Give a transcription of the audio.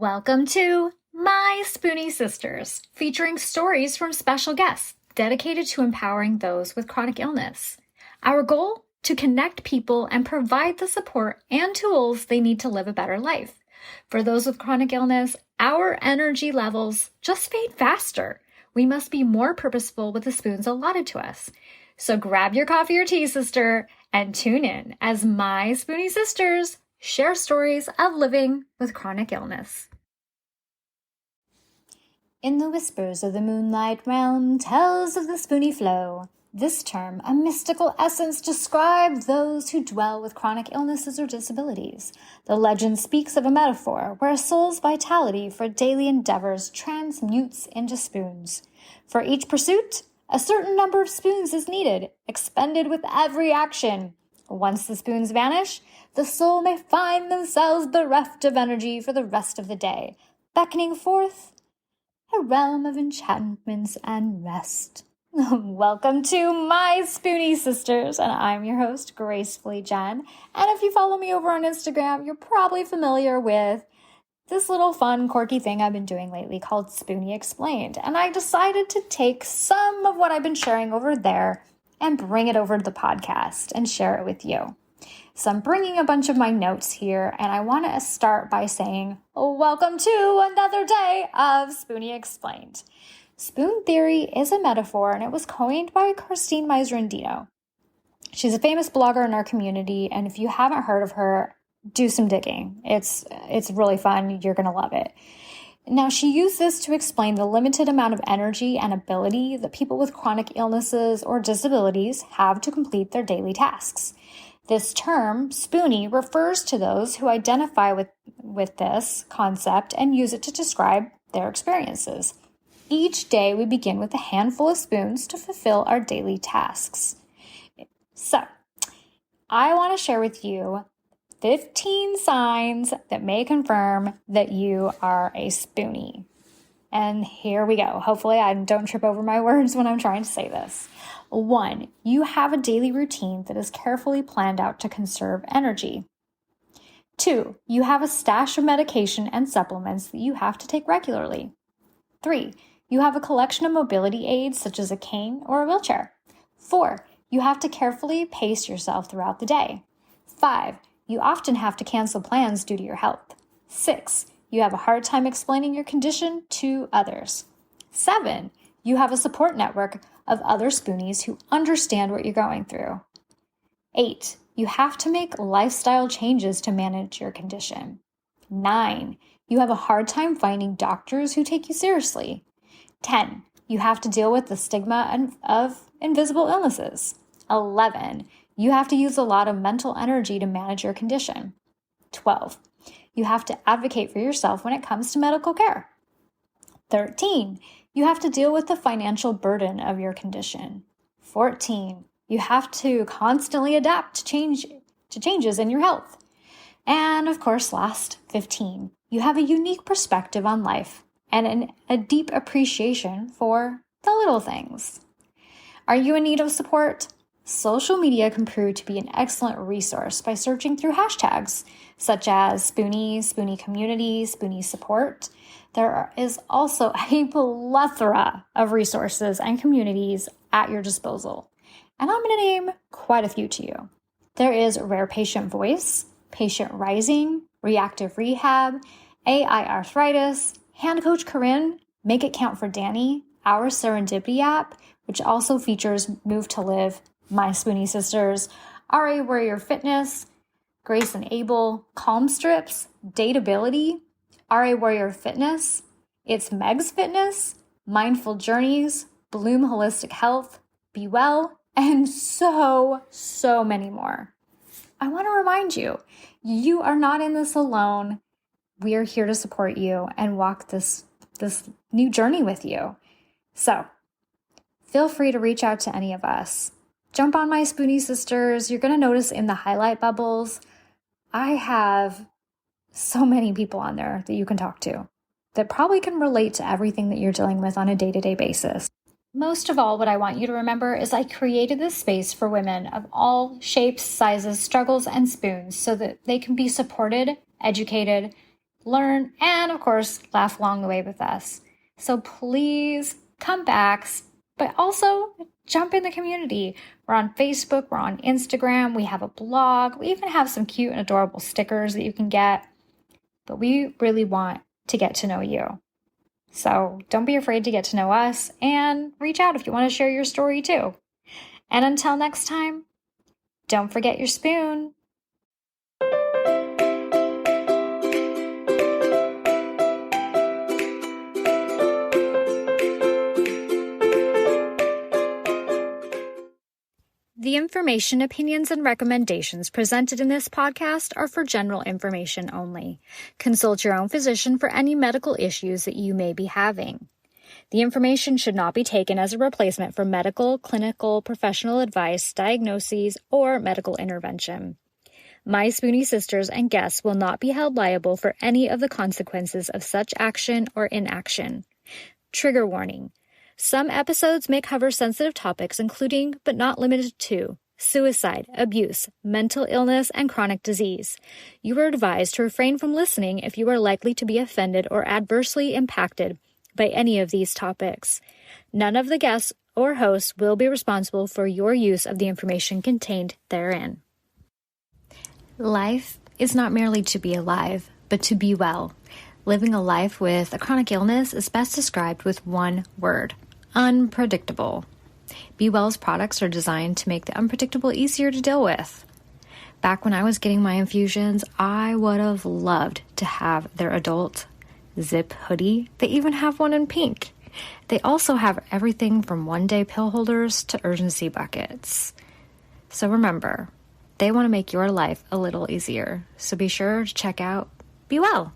Welcome to My Spoonie Sisters, featuring stories from special guests dedicated to empowering those with chronic illness. Our goal? To connect people and provide the support and tools they need to live a better life. For those with chronic illness, our energy levels just fade faster. We must be more purposeful with the spoons allotted to us. So grab your coffee or tea, sister, and tune in as My Spoonie Sisters share stories of living with chronic illness. In the whispers of the moonlight realm tells of the Spoonie flow. This term, a mystical essence, describes those who dwell with chronic illnesses or disabilities. The legend speaks of a metaphor where a soul's vitality for daily endeavors transmutes into spoons. For each pursuit, a certain number of spoons is needed, expended with every action. Once the spoons vanish, the soul may find themselves bereft of energy for the rest of the day, beckoning forth a realm of enchantments and rest. Welcome to My Spoonie Sisters, and I'm your host, Gracefully Jen. And if you follow me over on Instagram, you're probably familiar with this little fun, quirky thing I've been doing lately called Spoonie Explained. And I decided to take some of what I've been sharing over there and bring it over to the podcast and share it with you. So I'm bringing a bunch of my notes here, and I want to start by saying, welcome to another day of Spoonie Explained. Spoon theory is a metaphor, and it was coined by Christine Mizerendino. She's a famous blogger in our community, and if you haven't heard of her, do some digging. It's really fun. You're going to love it. Now, she used this to explain the limited amount of energy and ability that people with chronic illnesses or disabilities have to complete their daily tasks. This term, Spoonie, refers to those who identify with this concept and use it to describe their experiences. Each day, we begin with a handful of spoons to fulfill our daily tasks. So, I want to share with you 15 signs that may confirm that you are a Spoonie. And here we go. Hopefully, I don't trip over my words when I'm trying to say this. 1, you have a daily routine that is carefully planned out to conserve energy. 2, you have a stash of medication and supplements that you have to take regularly. 3, you have a collection of mobility aids such as a cane or a wheelchair. 4, you have to carefully pace yourself throughout the day. 5, you often have to cancel plans due to your health. 6, you have a hard time explaining your condition to others. 7, you have a support network of other Spoonies who understand what you're going through. 8, you have to make lifestyle changes to manage your condition. 9, you have a hard time finding doctors who take you seriously. 10, you have to deal with the stigma of invisible illnesses. 11, you have to use a lot of mental energy to manage your condition. 12, you have to advocate for yourself when it comes to medical care. 13, you have to deal with the financial burden of your condition. 14, you have to constantly adapt to changes in your health. And of course, last, 15, you have a unique perspective on life and a deep appreciation for the little things. Are you in need of support? Social media can prove to be an excellent resource by searching through hashtags such as Spoonies, Spoonie Community, Spoonie Support. There is also a plethora of resources and communities at your disposal, and I'm going to name quite a few to you. There is Rare Patient Voice, Patient Rising, Reactive Rehab, AI Arthritis, Hand Coach Corinne, Make It Count for Danny, Our Serendipity app, which also features Move to Live, My Spoonie Sisters, RA Warrior Fitness, Grace and Able, Calm Strips, Dateability, RA Warrior Fitness, It's Meg's Fitness, Mindful Journeys, Bloom Holistic Health, Be Well, and so many more. I want to remind you, you are not in this alone. We are here to support you and walk this new journey with you. So, feel free to reach out to any of us. Jump on My Spoonie Sisters. You're going to notice in the highlight bubbles, I have so many people on there that you can talk to that probably can relate to everything that you're dealing with on a day-to-day basis. Most of all, what I want you to remember is I created this space for women of all shapes, sizes, struggles, and spoons so that they can be supported, educated, learn, and of course, laugh along the way with us. So please come back, but also jump in the community. We're on Facebook, we're on Instagram, we have a blog, we even have some cute and adorable stickers that you can get. But we really want to get to know you. So don't be afraid to get to know us and reach out if you want to share your story too. And until next time, don't forget your spoon. The information, opinions, and recommendations presented in this podcast are for general information only. Consult your own physician for any medical issues that you may be having. The information should not be taken as a replacement for medical, clinical, professional advice, diagnoses, or medical intervention. My Spoonie sisters and guests will not be held liable for any of the consequences of such action or inaction. Trigger warning. Some episodes may cover sensitive topics including, but not limited to, suicide, abuse, mental illness, and chronic disease. You are advised to refrain from listening if you are likely to be offended or adversely impacted by any of these topics. None of the guests or hosts will be responsible for your use of the information contained therein. Life is not merely to be alive, but to be well. Living a life with a chronic illness is best described with one word: unpredictable. Be Well's products are designed to make the unpredictable easier to deal with. Back when I was getting my infusions, I would have loved to have their adult zip hoodie. They even have one in pink. They also have everything from one-day pill holders to urgency buckets. So remember, they want to make your life a little easier. So be sure to check out Be Well.